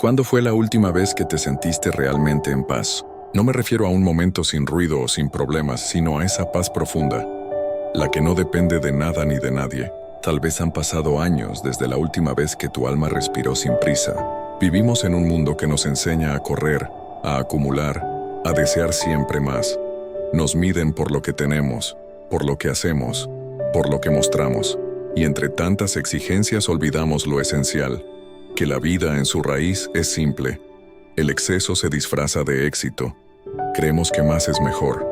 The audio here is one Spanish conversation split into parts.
¿Cuándo fue la última vez que te sentiste realmente en paz? No me refiero a un momento sin ruido o sin problemas, sino a esa paz profunda, la que no depende de nada ni de nadie. Tal vez han pasado años desde la última vez que tu alma respiró sin prisa. Vivimos en un mundo que nos enseña a correr, a acumular, a desear siempre más. Nos miden por lo que tenemos, por lo que hacemos, por lo que mostramos. Y entre tantas exigencias olvidamos lo esencial, que la vida en su raíz es simple. El exceso se disfraza de éxito. Creemos que más es mejor.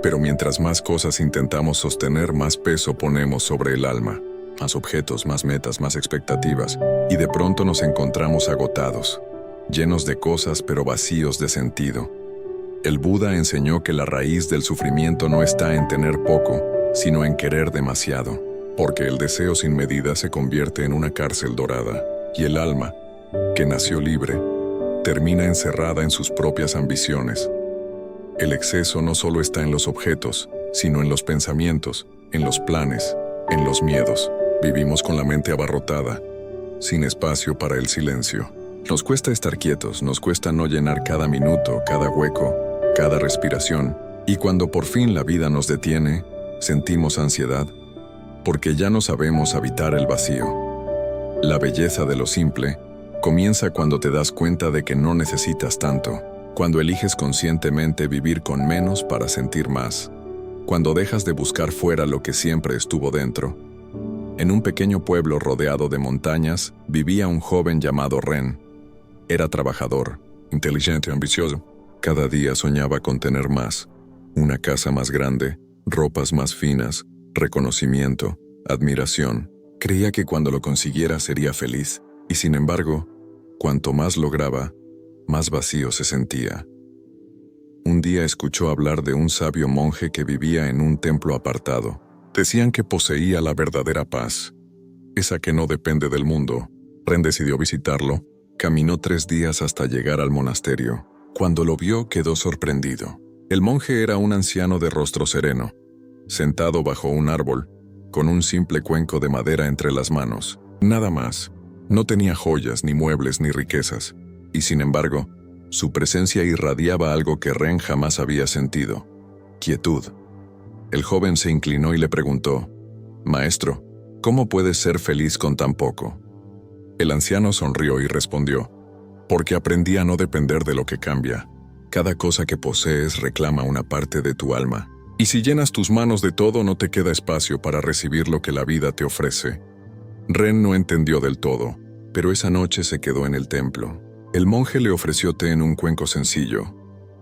Pero mientras más cosas intentamos sostener, más peso ponemos sobre el alma. Más objetos, más metas, más expectativas. Y de pronto nos encontramos agotados, llenos de cosas pero vacíos de sentido. El Buda enseñó que la raíz del sufrimiento no está en tener poco, sino en querer demasiado. Porque el deseo sin medida se convierte en una cárcel dorada. Y el alma, que nació libre, termina encerrada en sus propias ambiciones. El exceso no solo está en los objetos, sino en los pensamientos, en los planes, en los miedos. Vivimos con la mente abarrotada, sin espacio para el silencio. Nos cuesta estar quietos, nos cuesta no llenar cada minuto, cada hueco, cada respiración. Y cuando por fin la vida nos detiene, sentimos ansiedad, porque ya no sabemos habitar el vacío. La belleza de lo simple comienza cuando te das cuenta de que no necesitas tanto, cuando eliges conscientemente vivir con menos para sentir más, cuando dejas de buscar fuera lo que siempre estuvo dentro. En un pequeño pueblo rodeado de montañas vivía un joven llamado Ren. Era trabajador, inteligente, ambicioso. Cada día soñaba con tener más, una casa más grande, ropas más finas, reconocimiento, admiración. Creía que cuando lo consiguiera sería feliz, y sin embargo, cuanto más lograba, más vacío se sentía. Un día escuchó hablar de un sabio monje que vivía en un templo apartado. Decían que poseía la verdadera paz, esa que no depende del mundo. Ren decidió visitarlo. Caminó 3 días hasta llegar al monasterio. Cuando lo vio, quedó sorprendido. El monje era un anciano de rostro sereno, sentado bajo un árbol, con un simple cuenco de madera entre las manos. Nada más. No tenía joyas, ni muebles, ni riquezas. Y sin embargo, su presencia irradiaba algo que Ren jamás había sentido: quietud. El joven se inclinó y le preguntó: «Maestro, ¿cómo puedes ser feliz con tan poco?». El anciano sonrió y respondió: «Porque aprendí a no depender de lo que cambia. Cada cosa que posees reclama una parte de tu alma. Y si llenas tus manos de todo, no te queda espacio para recibir lo que la vida te ofrece». Ren no entendió del todo, pero esa noche se quedó en el templo. El monje le ofreció té en un cuenco sencillo,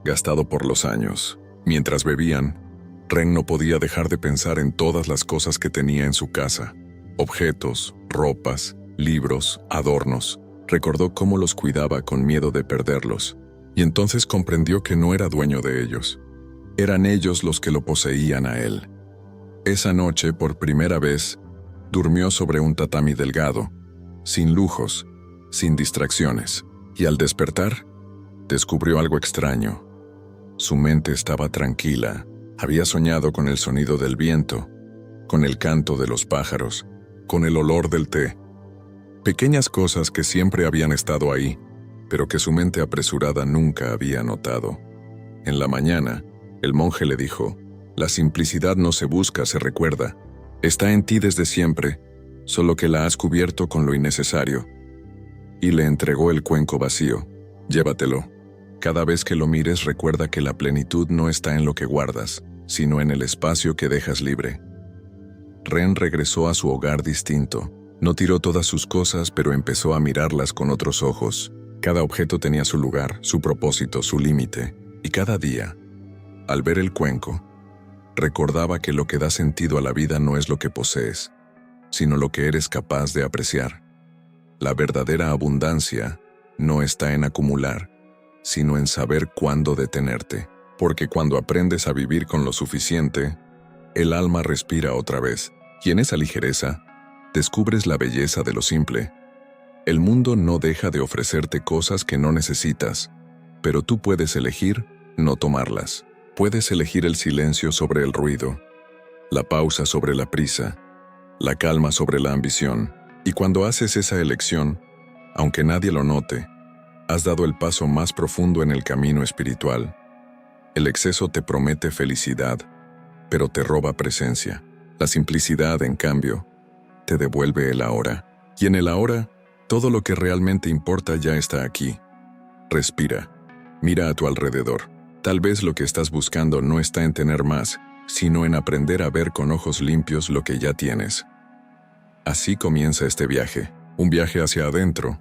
gastado por los años. Mientras bebían, Ren no podía dejar de pensar en todas las cosas que tenía en su casa: objetos, ropas, libros, adornos. Recordó cómo los cuidaba con miedo de perderlos, y entonces comprendió que no era dueño de ellos. Eran ellos los que lo poseían a él. Esa noche, por primera vez, durmió sobre un tatami delgado, sin lujos, sin distracciones. Y al despertar, descubrió algo extraño. Su mente estaba tranquila. Había soñado con el sonido del viento, con el canto de los pájaros, con el olor del té. Pequeñas cosas que siempre habían estado ahí, pero que su mente apresurada nunca había notado. En la mañana, el monje le dijo: «La simplicidad no se busca, se recuerda. Está en ti desde siempre, solo que la has cubierto con lo innecesario». Y le entregó el cuenco vacío. «Llévatelo. Cada vez que lo mires, recuerda que la plenitud no está en lo que guardas, sino en el espacio que dejas libre». Ren regresó a su hogar distinto. No tiró todas sus cosas, pero empezó a mirarlas con otros ojos. Cada objeto tenía su lugar, su propósito, su límite. Y cada día, al ver el cuenco, recordaba que lo que da sentido a la vida no es lo que posees, sino lo que eres capaz de apreciar. La verdadera abundancia no está en acumular, sino en saber cuándo detenerte. Porque cuando aprendes a vivir con lo suficiente, el alma respira otra vez, y en esa ligereza, descubres la belleza de lo simple. El mundo no deja de ofrecerte cosas que no necesitas, pero tú puedes elegir no tomarlas. Puedes elegir el silencio sobre el ruido, la pausa sobre la prisa, la calma sobre la ambición. Y cuando haces esa elección, aunque nadie lo note, Has dado el paso más profundo en el camino espiritual. El exceso te promete felicidad, pero te roba presencia. La simplicidad, en cambio, te devuelve el ahora. Y en el ahora, todo lo que realmente importa ya está aquí. Respira. Mira a tu alrededor. Tal vez lo que estás buscando no está en tener más, sino en aprender a ver con ojos limpios lo que ya tienes. Así comienza este viaje, un viaje hacia adentro,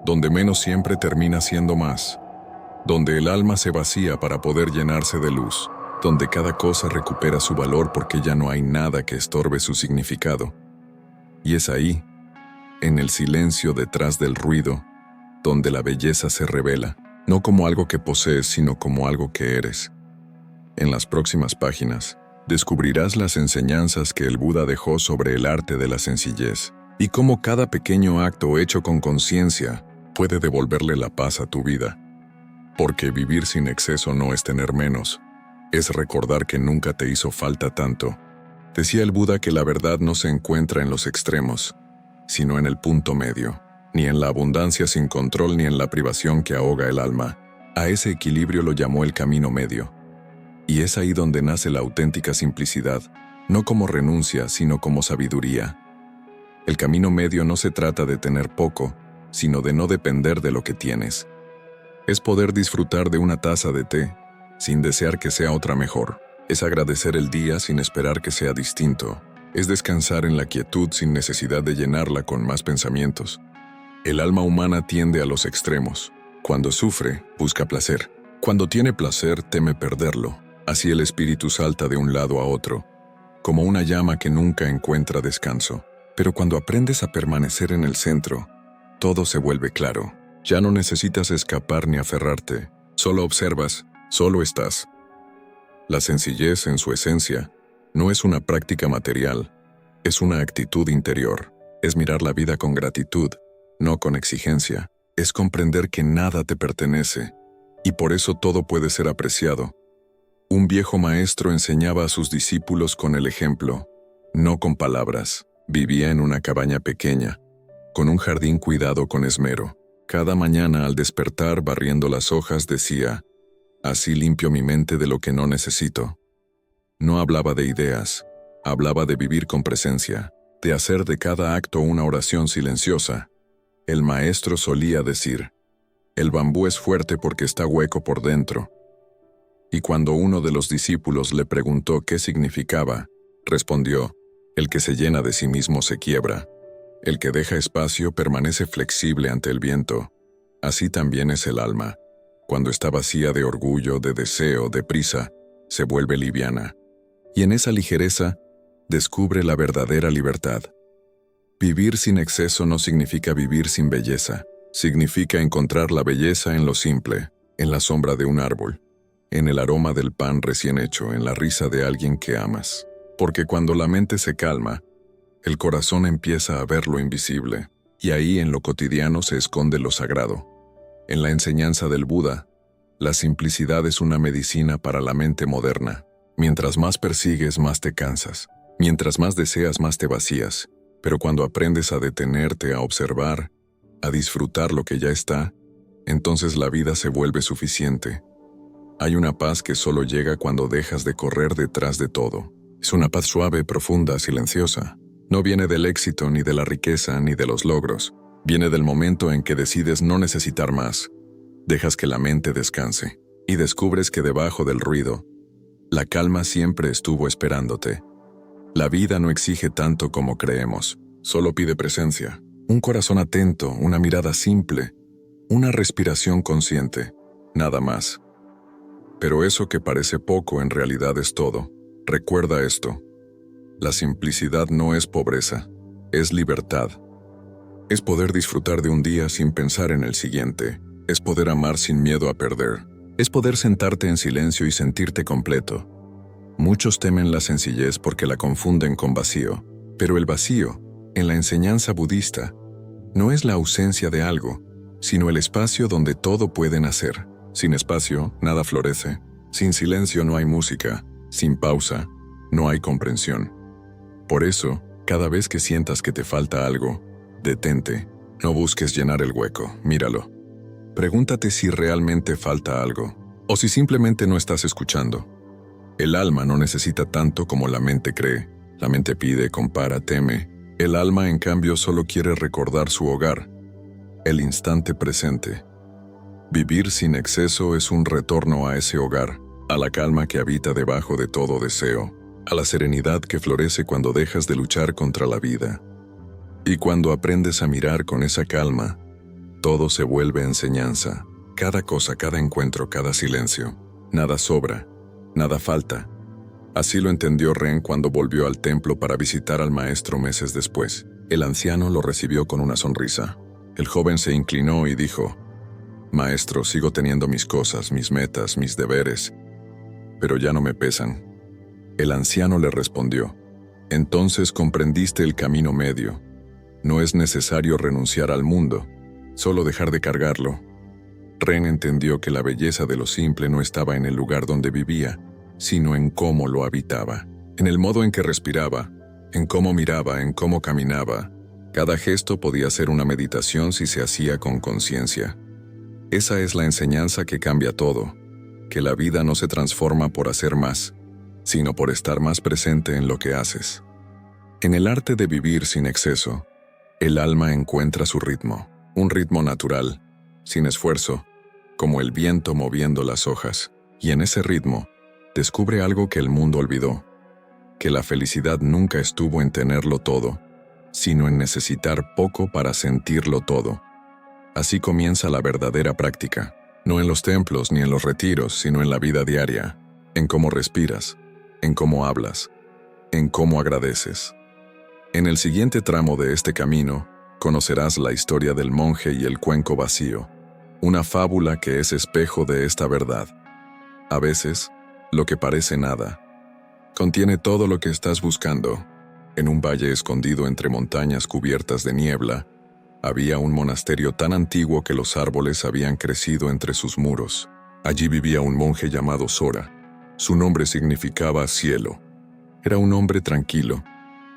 donde menos siempre termina siendo más, donde el alma se vacía para poder llenarse de luz, donde cada cosa recupera su valor porque ya no hay nada que estorbe su significado. Y es ahí, en el silencio detrás del ruido, donde la belleza se revela, no como algo que posees, sino como algo que eres. En las próximas páginas, descubrirás las enseñanzas que el Buda dejó sobre el arte de la sencillez, y cómo cada pequeño acto hecho con conciencia puede devolverle la paz a tu vida. Porque vivir sin exceso no es tener menos, es recordar que nunca te hizo falta tanto. Decía el Buda que la verdad no se encuentra en los extremos, sino en el punto medio, ni en la abundancia sin control ni en la privación que ahoga el alma. A ese equilibrio lo llamó el camino medio. Y es ahí donde nace la auténtica simplicidad, no como renuncia, sino como sabiduría. El camino medio no se trata de tener poco, sino de no depender de lo que tienes. Es poder disfrutar de una taza de té, sin desear que sea otra mejor. Es agradecer el día sin esperar que sea distinto. Es descansar en la quietud sin necesidad de llenarla con más pensamientos. El alma humana tiende a los extremos. Cuando sufre, busca placer. Cuando tiene placer, teme perderlo. Así el espíritu salta de un lado a otro, como una llama que nunca encuentra descanso. Pero cuando aprendes a permanecer en el centro, todo se vuelve claro. Ya no necesitas escapar ni aferrarte. Solo observas, solo estás. La sencillez, en su esencia, no es una práctica material, es una actitud interior. Es mirar la vida con gratitud, no con exigencia. Es comprender que nada te pertenece, y por eso todo puede ser apreciado. Un viejo maestro enseñaba a sus discípulos con el ejemplo, no con palabras. Vivía en una cabaña pequeña, con un jardín cuidado con esmero. Cada mañana al despertar barriendo las hojas decía, así limpio mi mente de lo que no necesito. No hablaba de ideas, hablaba de vivir con presencia, de hacer de cada acto una oración silenciosa. El maestro solía decir, el bambú es fuerte porque está hueco por dentro. Y cuando uno de los discípulos le preguntó qué significaba, respondió, el que se llena de sí mismo se quiebra. El que deja espacio permanece flexible ante el viento. Así también es el alma. Cuando está vacía de orgullo, de deseo, de prisa, se vuelve liviana. Y en esa ligereza, descubre la verdadera libertad. Vivir sin exceso no significa vivir sin belleza. Significa encontrar la belleza en lo simple, en la sombra de un árbol, en el aroma del pan recién hecho, en la risa de alguien que amas. Porque cuando la mente se calma, el corazón empieza a ver lo invisible, y ahí en lo cotidiano se esconde lo sagrado. En la enseñanza del Buda, la simplicidad es una medicina para la mente moderna. Mientras más persigues, más te cansas. Mientras más deseas, más te vacías. Pero cuando aprendes a detenerte, a observar, a disfrutar lo que ya está, entonces la vida se vuelve suficiente. Hay una paz que solo llega cuando dejas de correr detrás de todo. Es una paz suave, profunda, silenciosa. No viene del éxito, ni de la riqueza, ni de los logros. Viene del momento en que decides no necesitar más. Dejas que la mente descanse, y descubres que debajo del ruido, la calma siempre estuvo esperándote. La vida no exige tanto como creemos, solo pide presencia. Un corazón atento, una mirada simple, una respiración consciente, nada más. Pero eso que parece poco en realidad es todo. Recuerda esto. La simplicidad no es pobreza, es libertad. Es poder disfrutar de un día sin pensar en el siguiente. Es poder amar sin miedo a perder. Es poder sentarte en silencio y sentirte completo. Muchos temen la sencillez porque la confunden con vacío. Pero el vacío, en la enseñanza budista, no es la ausencia de algo, sino el espacio donde todo puede nacer. Sin espacio, nada florece. Sin silencio no hay música. Sin pausa, no hay comprensión. Por eso, cada vez que sientas que te falta algo, detente. No busques llenar el hueco, míralo. Pregúntate si realmente falta algo, o si simplemente no estás escuchando. El alma no necesita tanto como la mente cree. La mente pide, compara, teme. El alma, en cambio, solo quiere recordar su hogar, el instante presente. Vivir sin exceso es un retorno a ese hogar, a la calma que habita debajo de todo deseo, a la serenidad que florece cuando dejas de luchar contra la vida. Y cuando aprendes a mirar con esa calma, todo se vuelve enseñanza. Cada cosa, cada encuentro, cada silencio. Nada sobra, nada falta. Así lo entendió Ren cuando volvió al templo para visitar al maestro meses después. El anciano lo recibió con una sonrisa. El joven se inclinó y dijo: «Maestro, sigo teniendo mis cosas, mis metas, mis deberes, pero ya no me pesan». El anciano le respondió: «Entonces comprendiste el camino medio. No es necesario renunciar al mundo, solo dejar de cargarlo». Ren entendió que la belleza de lo simple no estaba en el lugar donde vivía, sino en cómo lo habitaba, en el modo en que respiraba, en cómo miraba, en cómo caminaba. Cada gesto podía ser una meditación si se hacía con conciencia. Esa es la enseñanza que cambia todo, que la vida no se transforma por hacer más, sino por estar más presente en lo que haces. En el arte de vivir sin exceso, el alma encuentra su ritmo, un ritmo natural, sin esfuerzo, como el viento moviendo las hojas, y en ese ritmo, descubre algo que el mundo olvidó, que la felicidad nunca estuvo en tenerlo todo, sino en necesitar poco para sentirlo todo. Así comienza la verdadera práctica, no en los templos ni en los retiros, sino en la vida diaria, en cómo respiras, en cómo hablas, en cómo agradeces. En el siguiente tramo de este camino, conocerás la historia del monje y el cuenco vacío, una fábula que es espejo de esta verdad. A veces, lo que parece nada, contiene todo lo que estás buscando. En un valle escondido entre montañas cubiertas de niebla, había un monasterio tan antiguo que los árboles habían crecido entre sus muros. Allí vivía un monje llamado Sora. Su nombre significaba cielo. Era un hombre tranquilo,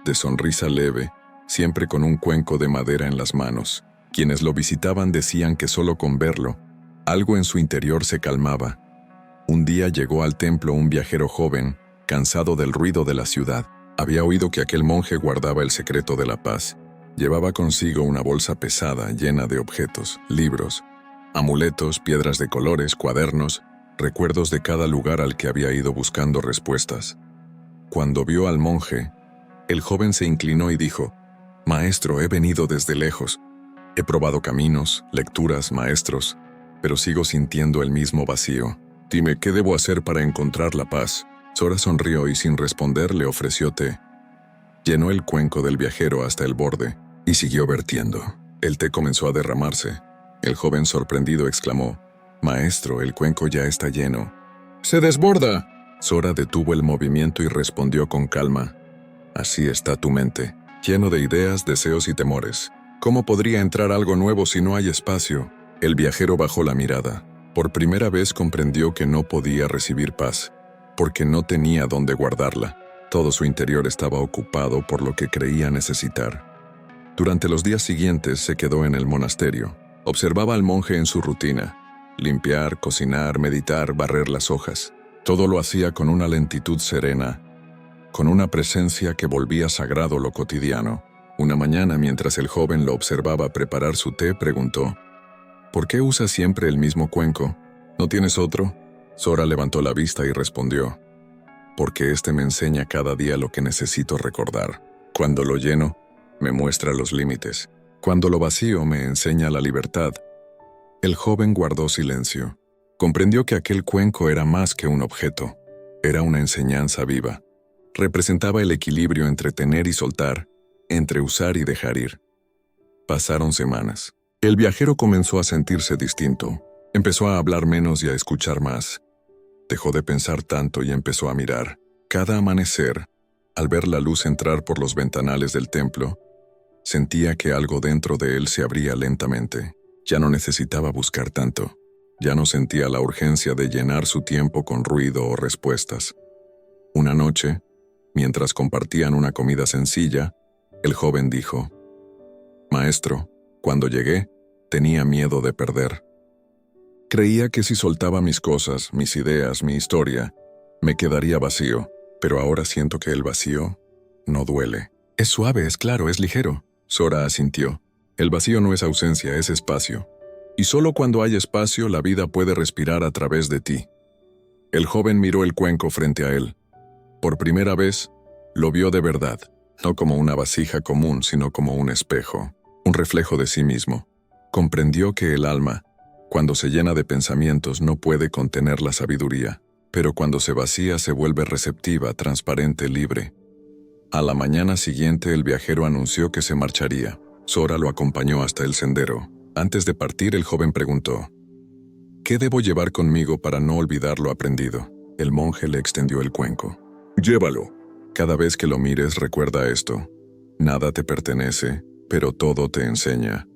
de sonrisa leve, siempre con un cuenco de madera en las manos. Quienes lo visitaban decían que solo con verlo, algo en su interior se calmaba. Un día llegó al templo un viajero joven, cansado del ruido de la ciudad. Había oído que aquel monje guardaba el secreto de la paz. Llevaba consigo una bolsa pesada llena de objetos, libros, amuletos, piedras de colores, cuadernos, recuerdos de cada lugar al que había ido buscando respuestas. Cuando vio al monje, el joven se inclinó y dijo: «Maestro, he venido desde lejos. He probado caminos, lecturas, maestros, pero sigo sintiendo el mismo vacío. Dime, ¿qué debo hacer para encontrar la paz?». Sora sonrió y sin responder le ofreció té. Llenó el cuenco del viajero hasta el borde y siguió vertiendo. El té comenzó a derramarse. El joven sorprendido exclamó: «Maestro, el cuenco ya está lleno». «¡Se desborda!». Sora detuvo el movimiento y respondió con calma: «Así está tu mente, lleno de ideas, deseos y temores. ¿Cómo podría entrar algo nuevo si no hay espacio?». El viajero bajó la mirada. Por primera vez comprendió que no podía recibir paz, porque no tenía dónde guardarla. Todo su interior estaba ocupado por lo que creía necesitar. Durante los días siguientes se quedó en el monasterio. Observaba al monje en su rutina: limpiar, cocinar, meditar, barrer las hojas. Todo lo hacía con una lentitud serena, con una presencia que volvía sagrado lo cotidiano. Una mañana, mientras el joven lo observaba preparar su té, preguntó: «¿Por qué usas siempre el mismo cuenco? ¿No tienes otro?». Sora levantó la vista y respondió: «Porque este me enseña cada día lo que necesito recordar. Cuando lo lleno, me muestra los límites. Cuando lo vacío, me enseña la libertad». El joven guardó silencio. Comprendió que aquel cuenco era más que un objeto. Era una enseñanza viva. Representaba el equilibrio entre tener y soltar, entre usar y dejar ir. Pasaron semanas. El viajero comenzó a sentirse distinto. Empezó a hablar menos y a escuchar más. Dejó de pensar tanto y empezó a mirar. Cada amanecer, al ver la luz entrar por los ventanales del templo, sentía que algo dentro de él se abría lentamente. Ya no necesitaba buscar tanto. Ya no sentía la urgencia de llenar su tiempo con ruido o respuestas. Una noche, mientras compartían una comida sencilla, el joven dijo: «Maestro, cuando llegué, tenía miedo de perder. Creía que si soltaba mis cosas, mis ideas, mi historia, me quedaría vacío, pero ahora siento que el vacío no duele. Es suave, es claro, es ligero. Sora asintió. El vacío no es ausencia, es espacio. Y solo cuando hay espacio, la vida puede respirar a través de ti. El joven miró el cuenco frente a él. Por primera vez, lo vio de verdad, no como una vasija común, sino como un espejo, un reflejo de sí mismo. Comprendió que el alma, cuando se llena de pensamientos, no puede contener la sabiduría, pero cuando se vacía se vuelve receptiva, transparente, libre. A la mañana siguiente el viajero anunció que se marcharía. Sora lo acompañó hasta el sendero. Antes de partir, el joven preguntó: ¿qué debo llevar conmigo para no olvidar lo aprendido? El monje le extendió el cuenco. Llévalo. Cada vez que lo mires, recuerda esto. Nada te pertenece, pero todo te enseña.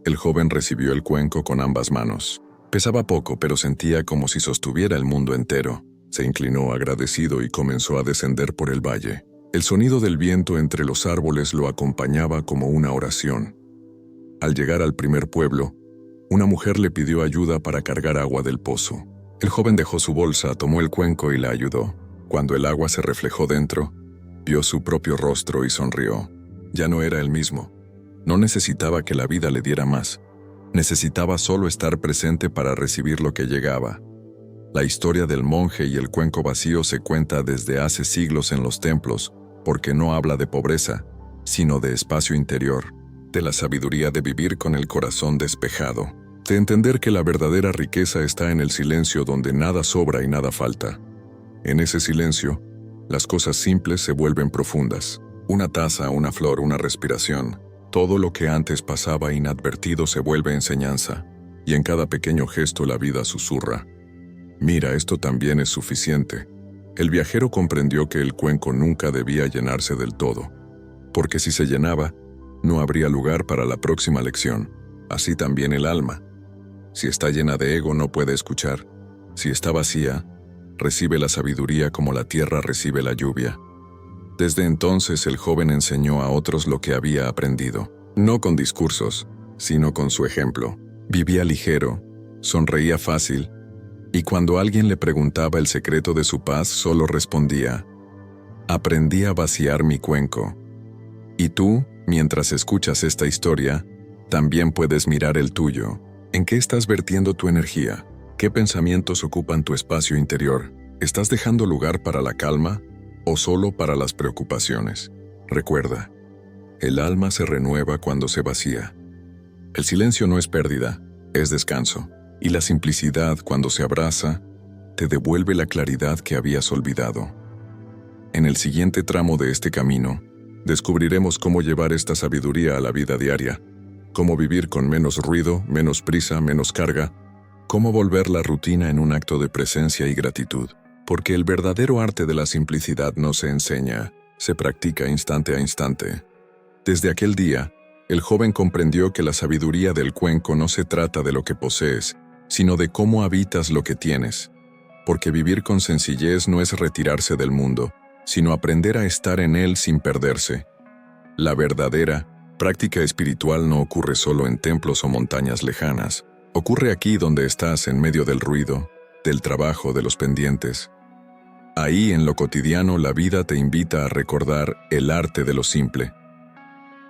El joven recibió el cuenco con ambas manos. Pesaba poco, pero sentía como si sostuviera el mundo entero. Se inclinó agradecido y comenzó a descender por el valle. El sonido del viento entre los árboles lo acompañaba como una oración. Al llegar al primer pueblo, una mujer le pidió ayuda para cargar agua del pozo. El joven dejó su bolsa, tomó el cuenco y la ayudó. Cuando el agua se reflejó dentro, vio su propio rostro y sonrió. Ya no era el mismo. No necesitaba que la vida le diera más. Necesitaba solo estar presente para recibir lo que llegaba. La historia del monje y el cuenco vacío se cuenta desde hace siglos en los templos, porque no habla de pobreza, sino de espacio interior, de la sabiduría de vivir con el corazón despejado, de entender que la verdadera riqueza está en el silencio donde nada sobra y nada falta. En ese silencio, las cosas simples se vuelven profundas. Una taza, una flor, una respiración. Todo lo que antes pasaba inadvertido se vuelve enseñanza, y en cada pequeño gesto la vida susurra: mira, esto también es suficiente. El viajero comprendió que el cuenco nunca debía llenarse del todo, porque si se llenaba, no habría lugar para la próxima lección. Así también el alma. Si está llena de ego, no puede escuchar. Si está vacía, recibe la sabiduría como la tierra recibe la lluvia. Desde entonces el joven enseñó a otros lo que había aprendido, no con discursos, sino con su ejemplo. Vivía ligero, sonreía fácil, y cuando alguien le preguntaba el secreto de su paz, solo respondía: aprendí a vaciar mi cuenco. Y tú, mientras escuchas esta historia, también puedes mirar el tuyo. ¿En qué estás vertiendo tu energía? ¿Qué pensamientos ocupan tu espacio interior? ¿Estás dejando lugar para la calma o solo para las preocupaciones? Recuerda, el alma se renueva cuando se vacía. El silencio no es pérdida, es descanso. Y la simplicidad, cuando se abraza, te devuelve la claridad que habías olvidado. En el siguiente tramo de este camino, descubriremos cómo llevar esta sabiduría a la vida diaria, cómo vivir con menos ruido, menos prisa, menos carga, cómo volver la rutina en un acto de presencia y gratitud. Porque el verdadero arte de la simplicidad no se enseña, se practica instante a instante. Desde aquel día, el joven comprendió que la sabiduría del cuenco no se trata de lo que posees, sino de cómo habitas lo que tienes. Porque vivir con sencillez no es retirarse del mundo, sino aprender a estar en él sin perderse. La verdadera práctica espiritual no ocurre solo en templos o montañas lejanas. Ocurre aquí donde estás, en medio del ruido, del trabajo, de los pendientes. Ahí, en lo cotidiano, la vida te invita a recordar el arte de lo simple.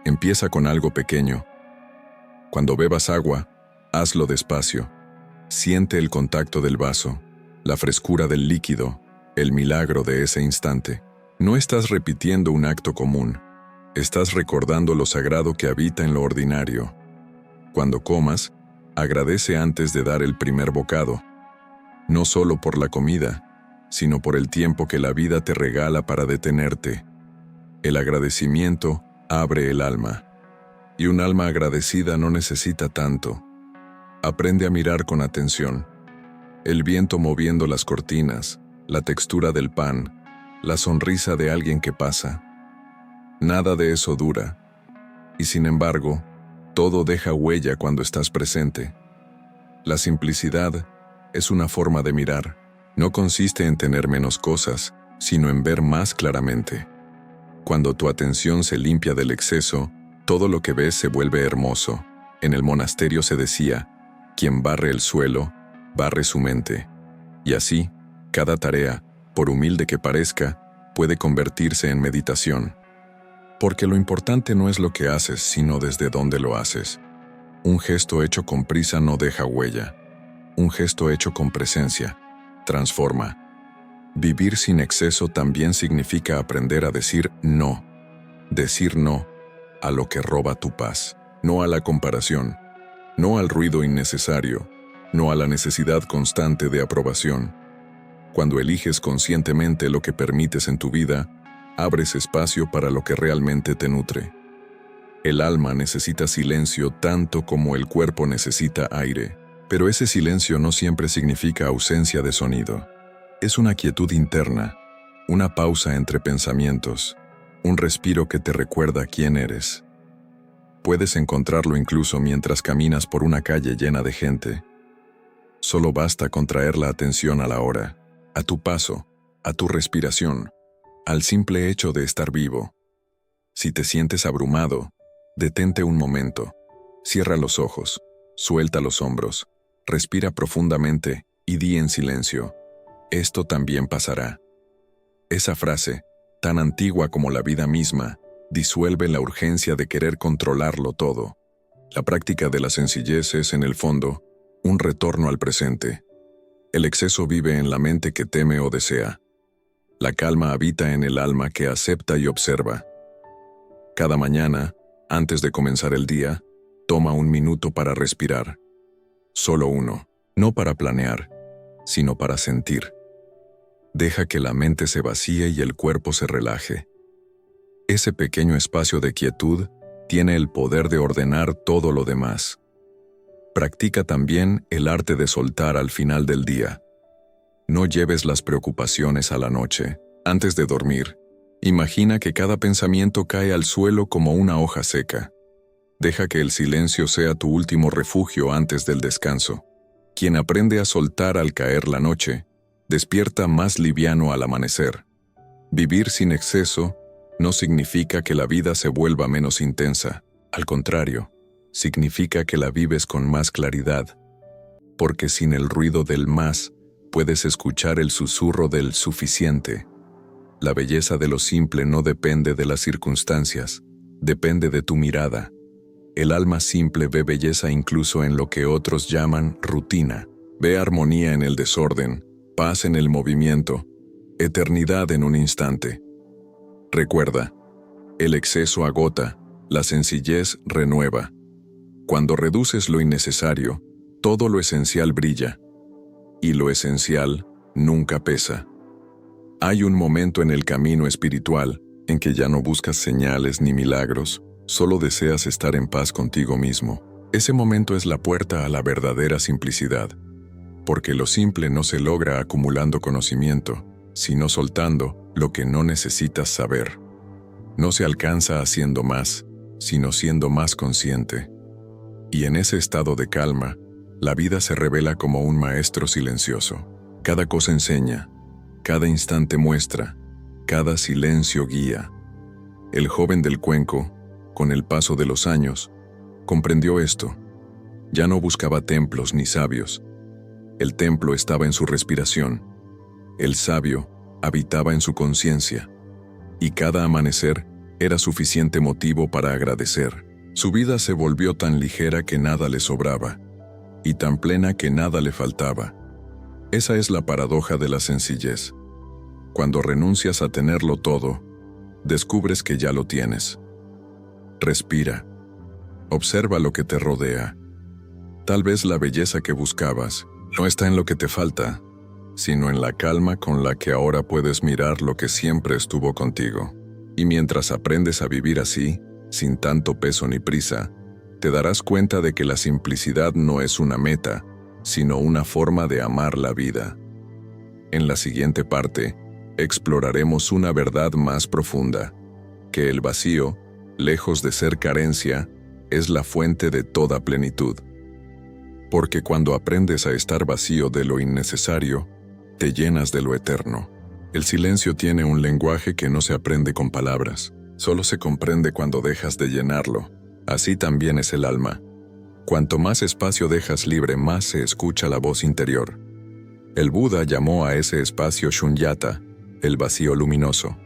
Empieza con algo pequeño. Cuando bebas agua, hazlo despacio. Siente el contacto del vaso, la frescura del líquido, el milagro de ese instante. No estás repitiendo un acto común, estás recordando lo sagrado que habita en lo ordinario. Cuando comas, agradece antes de dar el primer bocado, no solo por la comida, sino por el tiempo que la vida te regala para detenerte. El agradecimiento abre el alma, y un alma agradecida no necesita tanto. Aprende a mirar con atención. El viento moviendo las cortinas, la textura del pan, la sonrisa de alguien que pasa. Nada de eso dura. Y sin embargo, todo deja huella cuando estás presente. La simplicidad es una forma de mirar. No consiste en tener menos cosas, sino en ver más claramente. Cuando tu atención se limpia del exceso, todo lo que ves se vuelve hermoso. En el monasterio se decía: Quien barre el suelo, barre su mente. Y así, cada tarea, por humilde que parezca, puede convertirse en meditación. Porque lo importante no es lo que haces, sino desde dónde lo haces. Un gesto hecho con prisa no deja huella. Un gesto hecho con presencia transforma. Vivir sin exceso también significa aprender a decir no. Decir no a lo que roba tu paz. No a la comparación. No al ruido innecesario. No a la necesidad constante de aprobación. Cuando eliges conscientemente lo que permites en tu vida, abres espacio para lo que realmente te nutre. El alma necesita silencio tanto como el cuerpo necesita aire, pero ese silencio no siempre significa ausencia de sonido. Es una quietud interna, una pausa entre pensamientos, un respiro que te recuerda quién eres. Puedes encontrarlo incluso mientras caminas por una calle llena de gente. Solo basta con traer la atención a la hora, a tu paso, a tu respiración, al simple hecho de estar vivo. Si te sientes abrumado, detente un momento, cierra los ojos, suelta los hombros, respira profundamente y di en silencio: esto también pasará. Esa frase, tan antigua como la vida misma, disuelve la urgencia de querer controlarlo todo. La práctica de la sencillez es, en el fondo, un retorno al presente. El exceso vive en la mente que teme o desea. La calma habita en el alma que acepta y observa. Cada mañana, antes de comenzar el día, toma un minuto para respirar. Solo uno, no para planear, sino para sentir. Deja que la mente se vacíe y el cuerpo se relaje. Ese pequeño espacio de quietud tiene el poder de ordenar todo lo demás. Practica también el arte de soltar al final del día. No lleves las preocupaciones a la noche. Antes de dormir, imagina que cada pensamiento cae al suelo como una hoja seca. Deja que el silencio sea tu último refugio antes del descanso. Quien aprende a soltar al caer la noche, despierta más liviano al amanecer. Vivir sin exceso no significa que la vida se vuelva menos intensa. Al contrario, significa que la vives con más claridad. Porque sin el ruido del más, puedes escuchar el susurro del suficiente. La belleza de lo simple no depende de las circunstancias, depende de tu mirada. El alma simple ve belleza incluso en lo que otros llaman rutina. Ve armonía en el desorden, paz en el movimiento, eternidad en un instante. Recuerda, el exceso agota, la sencillez renueva. Cuando reduces lo innecesario, todo lo esencial brilla. Y lo esencial nunca pesa. Hay un momento en el camino espiritual en que ya no buscas señales ni milagros, solo deseas estar en paz contigo mismo. Ese momento es la puerta a la verdadera simplicidad. Porque lo simple no se logra acumulando conocimiento, sino soltando lo que no necesitas saber. No se alcanza haciendo más, sino siendo más consciente. Y en ese estado de calma, la vida se revela como un maestro silencioso. Cada cosa enseña, cada instante muestra, cada silencio guía. El joven del cuenco, con el paso de los años, comprendió esto. Ya no buscaba templos ni sabios. El templo estaba en su respiración. El sabio habitaba en su conciencia. Y cada amanecer era suficiente motivo para agradecer. Su vida se volvió tan ligera que nada le sobraba, y tan plena que nada le faltaba. Esa es la paradoja de la sencillez. Cuando renuncias a tenerlo todo, descubres que ya lo tienes. Respira. Observa lo que te rodea. Tal vez la belleza que buscabas no está en lo que te falta, sino en la calma con la que ahora puedes mirar lo que siempre estuvo contigo. Y mientras aprendes a vivir así, sin tanto peso ni prisa, te darás cuenta de que la simplicidad no es una meta, sino una forma de amar la vida. En la siguiente parte, exploraremos una verdad más profunda, que el vacío, lejos de ser carencia, es la fuente de toda plenitud. Porque cuando aprendes a estar vacío de lo innecesario, te llenas de lo eterno. El silencio tiene un lenguaje que no se aprende con palabras, solo se comprende cuando dejas de llenarlo. Así también es el alma. Cuanto más espacio dejas libre, más se escucha la voz interior. El Buda llamó a ese espacio Shunyata, el vacío luminoso.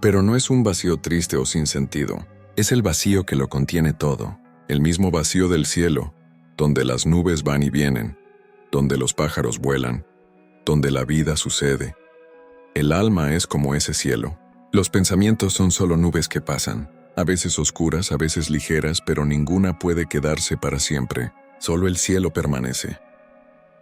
Pero no es un vacío triste o sin sentido, es el vacío que lo contiene todo, el mismo vacío del cielo, donde las nubes van y vienen, donde los pájaros vuelan, donde la vida sucede. El alma es como ese cielo. Los pensamientos son solo nubes que pasan, a veces oscuras, a veces ligeras, pero ninguna puede quedarse para siempre, solo el cielo permanece.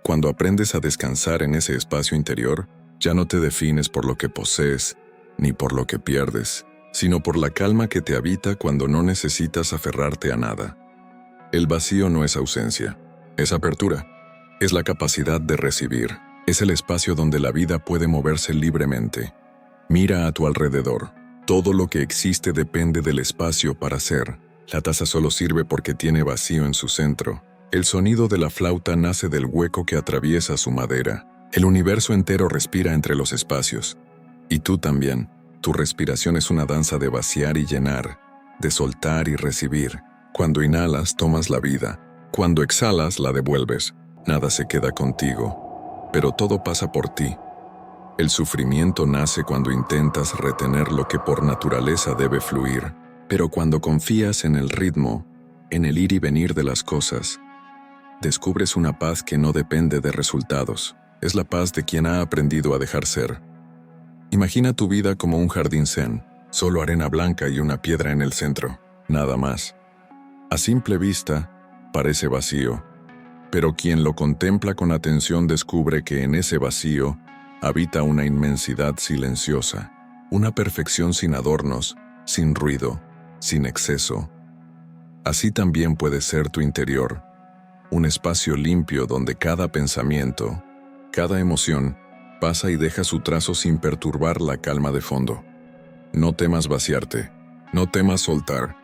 Cuando aprendes a descansar en ese espacio interior, ya no te defines por lo que posees, ni por lo que pierdes, sino por la calma que te habita cuando no necesitas aferrarte a nada. El vacío no es ausencia, es apertura, es la capacidad de recibir, es el espacio donde la vida puede moverse libremente. Mira a tu alrededor, todo lo que existe depende del espacio para ser. La taza solo sirve porque tiene vacío en su centro. El sonido de la flauta nace del hueco que atraviesa su madera. El universo entero respira entre los espacios. Y tú también. Tu respiración es una danza de vaciar y llenar, de soltar y recibir. Cuando inhalas, tomas la vida. Cuando exhalas, la devuelves. Nada se queda contigo, pero todo pasa por ti. El sufrimiento nace cuando intentas retener lo que por naturaleza debe fluir, pero cuando confías en el ritmo, en el ir y venir de las cosas, descubres una paz que no depende de resultados. Es la paz de quien ha aprendido a dejar ser. Imagina tu vida como un jardín zen, solo arena blanca y una piedra en el centro, nada más. A simple vista, parece vacío, pero quien lo contempla con atención descubre que en ese vacío habita una inmensidad silenciosa, una perfección sin adornos, sin ruido, sin exceso. Así también puede ser tu interior, un espacio limpio donde cada pensamiento, cada emoción, pasa y deja su trazo sin perturbar la calma de fondo. No temas vaciarte, no temas soltar.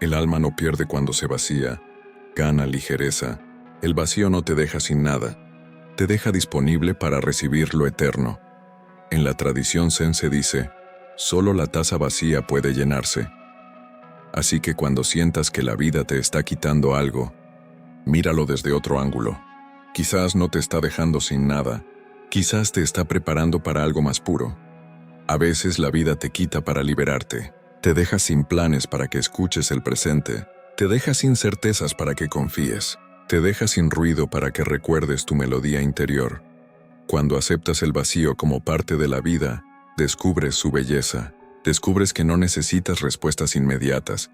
El alma no pierde cuando se vacía, gana ligereza. El vacío no te deja sin nada, te deja disponible para recibir lo eterno. En la tradición zen se dice, solo la taza vacía puede llenarse. Así que cuando sientas que la vida te está quitando algo, míralo desde otro ángulo. Quizás no te está dejando sin nada, quizás te está preparando para algo más puro. A veces la vida te quita para liberarte, te deja sin planes para que escuches el presente, te deja sin certezas para que confíes, te deja sin ruido para que recuerdes tu melodía interior. Cuando aceptas el vacío como parte de la vida, descubres su belleza, descubres que no necesitas respuestas inmediatas,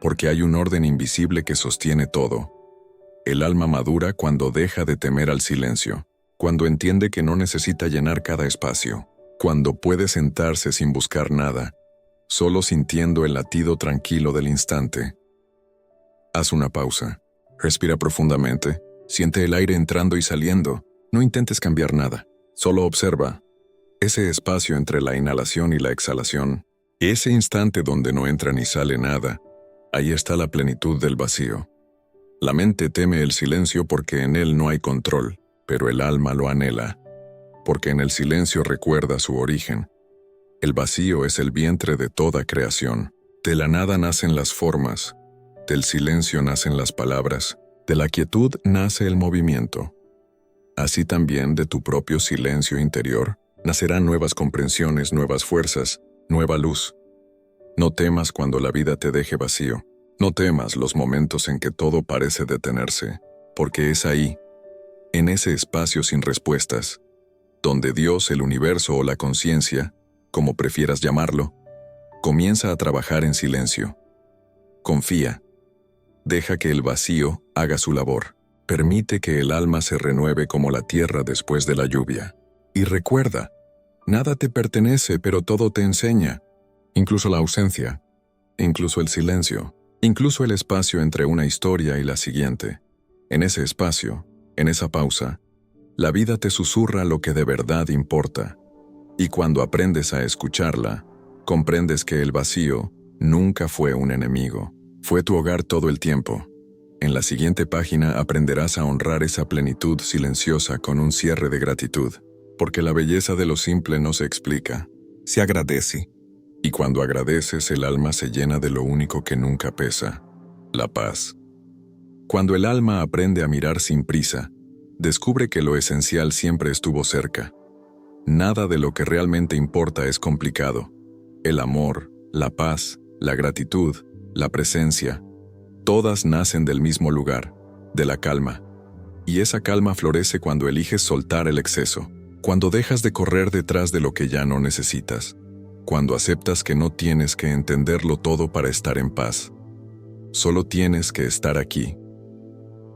porque hay un orden invisible que sostiene todo. El alma madura cuando deja de temer al silencio, cuando entiende que no necesita llenar cada espacio, cuando puede sentarse sin buscar nada, solo sintiendo el latido tranquilo del instante. Haz una pausa, respira profundamente, siente el aire entrando y saliendo, no intentes cambiar nada, solo observa. Ese espacio entre la inhalación y la exhalación, ese instante donde no entra ni sale nada, ahí está la plenitud del vacío. La mente teme el silencio porque en él no hay control, pero el alma lo anhela, porque en el silencio recuerda su origen. El vacío es el vientre de toda creación. De la nada nacen las formas, del silencio nacen las palabras, de la quietud nace el movimiento. Así también de tu propio silencio interior nacerán nuevas comprensiones, nuevas fuerzas, nueva luz. No temas cuando la vida te deje vacío. No temas los momentos en que todo parece detenerse, porque es ahí, en ese espacio sin respuestas, donde Dios, el universo o la conciencia, como prefieras llamarlo, comienza a trabajar en silencio. Confía. Deja que el vacío haga su labor. Permite que el alma se renueve como la tierra después de la lluvia. Y recuerda, nada te pertenece, pero todo te enseña, incluso la ausencia, incluso el silencio. Incluso el espacio entre una historia y la siguiente. En ese espacio, en esa pausa, la vida te susurra lo que de verdad importa. Y cuando aprendes a escucharla, comprendes que el vacío nunca fue un enemigo. Fue tu hogar todo el tiempo. En la siguiente página aprenderás a honrar esa plenitud silenciosa con un cierre de gratitud, porque la belleza de lo simple no se explica, se agradece. Y cuando agradeces, el alma se llena de lo único que nunca pesa, la paz. Cuando el alma aprende a mirar sin prisa, descubre que lo esencial siempre estuvo cerca. Nada de lo que realmente importa es complicado. El amor, la paz, la gratitud, la presencia, todas nacen del mismo lugar, de la calma. Y esa calma florece cuando eliges soltar el exceso, cuando dejas de correr detrás de lo que ya no necesitas, cuando aceptas que no tienes que entenderlo todo para estar en paz. Solo tienes que estar aquí.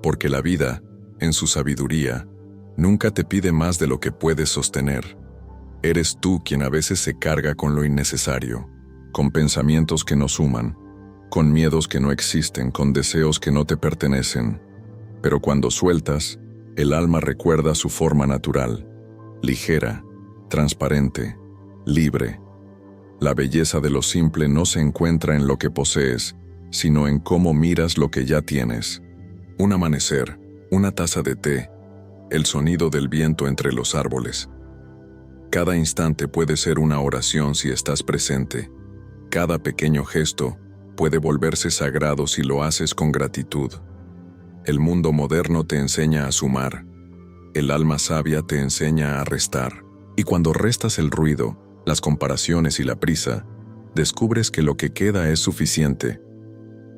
Porque la vida, en su sabiduría, nunca te pide más de lo que puedes sostener. Eres tú quien a veces se carga con lo innecesario, con pensamientos que no suman, con miedos que no existen, con deseos que no te pertenecen. Pero cuando sueltas, el alma recuerda su forma natural, ligera, transparente, libre. La belleza de lo simple no se encuentra en lo que posees, sino en cómo miras lo que ya tienes. Un amanecer, una taza de té, el sonido del viento entre los árboles. Cada instante puede ser una oración si estás presente. Cada pequeño gesto puede volverse sagrado si lo haces con gratitud. El mundo moderno te enseña a sumar. El alma sabia te enseña a restar. Y cuando restas el ruido, las comparaciones y la prisa, descubres que lo que queda es suficiente.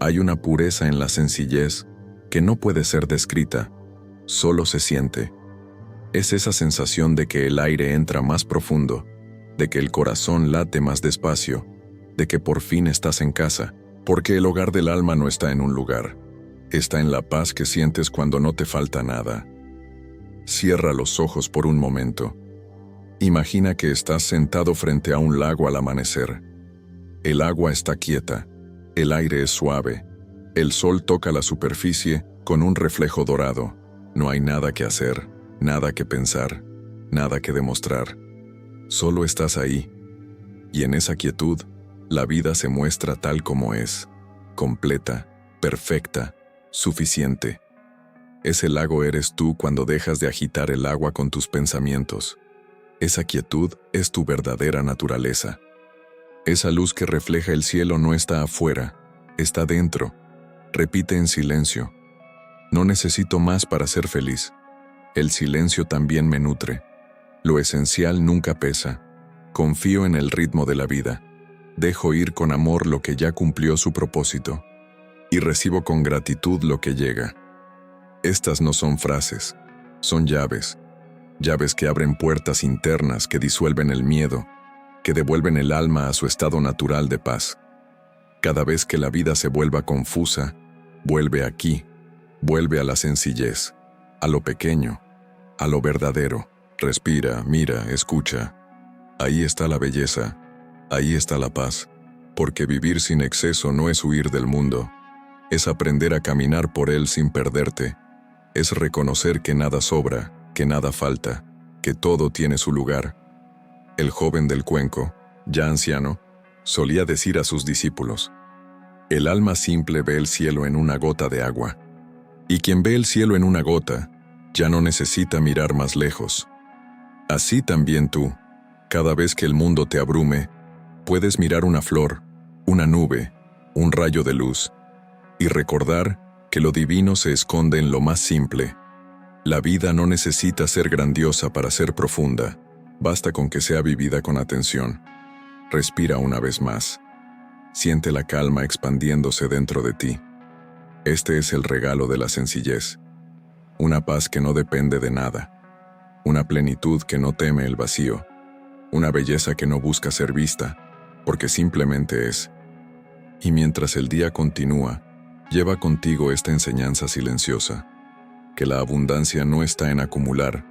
Hay una pureza en la sencillez que no puede ser descrita, solo se siente. Es esa sensación de que el aire entra más profundo, de que el corazón late más despacio, de que por fin estás en casa, porque el hogar del alma no está en un lugar. Está en la paz que sientes cuando no te falta nada. Cierra los ojos por un momento. Imagina que estás sentado frente a un lago al amanecer. El agua está quieta, el aire es suave, el sol toca la superficie con un reflejo dorado. No hay nada que hacer, nada que pensar, nada que demostrar. Solo estás ahí. Y en esa quietud, la vida se muestra tal como es, completa, perfecta, suficiente. Ese lago eres tú cuando dejas de agitar el agua con tus pensamientos. Esa quietud es tu verdadera naturaleza. Esa luz que refleja el cielo no está afuera, está dentro. Repite en silencio. No necesito más para ser feliz. El silencio también me nutre. Lo esencial nunca pesa. Confío en el ritmo de la vida. Dejo ir con amor lo que ya cumplió su propósito. Y recibo con gratitud lo que llega. Estas no son frases, son llaves. Llaves que abren puertas internas, que disuelven el miedo, que devuelven el alma a su estado natural de paz. Cada vez que la vida se vuelva confusa, vuelve aquí, vuelve a la sencillez, a lo pequeño, a lo verdadero. Respira, mira, escucha. Ahí está la belleza, ahí está la paz, porque vivir sin exceso no es huir del mundo. Es aprender a caminar por él sin perderte. Es reconocer que nada sobra, que nada falta, que todo tiene su lugar. El joven del cuenco, ya anciano, solía decir a sus discípulos: el alma simple ve el cielo en una gota de agua. Y quien ve el cielo en una gota, ya no necesita mirar más lejos. Así también tú, cada vez que el mundo te abrume, puedes mirar una flor, una nube, un rayo de luz, y recordar que lo divino se esconde en lo más simple. La vida no necesita ser grandiosa para ser profunda, basta con que sea vivida con atención. Respira una vez más. Siente la calma expandiéndose dentro de ti. Este es el regalo de la sencillez. Una paz que no depende de nada. Una plenitud que no teme el vacío. Una belleza que no busca ser vista, porque simplemente es. Y mientras el día continúa, lleva contigo esta enseñanza silenciosa, que la abundancia no está en acumular,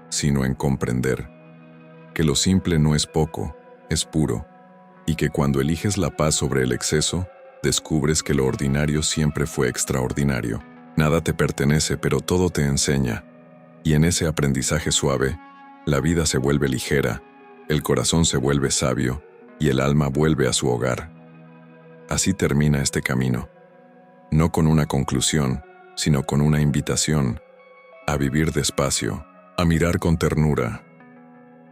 sino en comprender, que lo simple no es poco, es puro, y que cuando eliges la paz sobre el exceso, descubres que lo ordinario siempre fue extraordinario. Nada te pertenece, pero todo te enseña, y en ese aprendizaje suave, la vida se vuelve ligera, el corazón se vuelve sabio, y el alma vuelve a su hogar. Así termina este camino. No con una conclusión, sino con una invitación a vivir despacio, a mirar con ternura,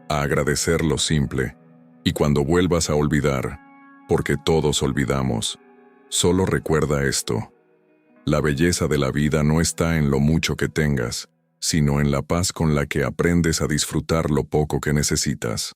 a agradecer lo simple, y cuando vuelvas a olvidar, porque todos olvidamos, solo recuerda esto: La belleza de la vida no está en lo mucho que tengas, sino en la paz con la que aprendes a disfrutar lo poco que necesitas.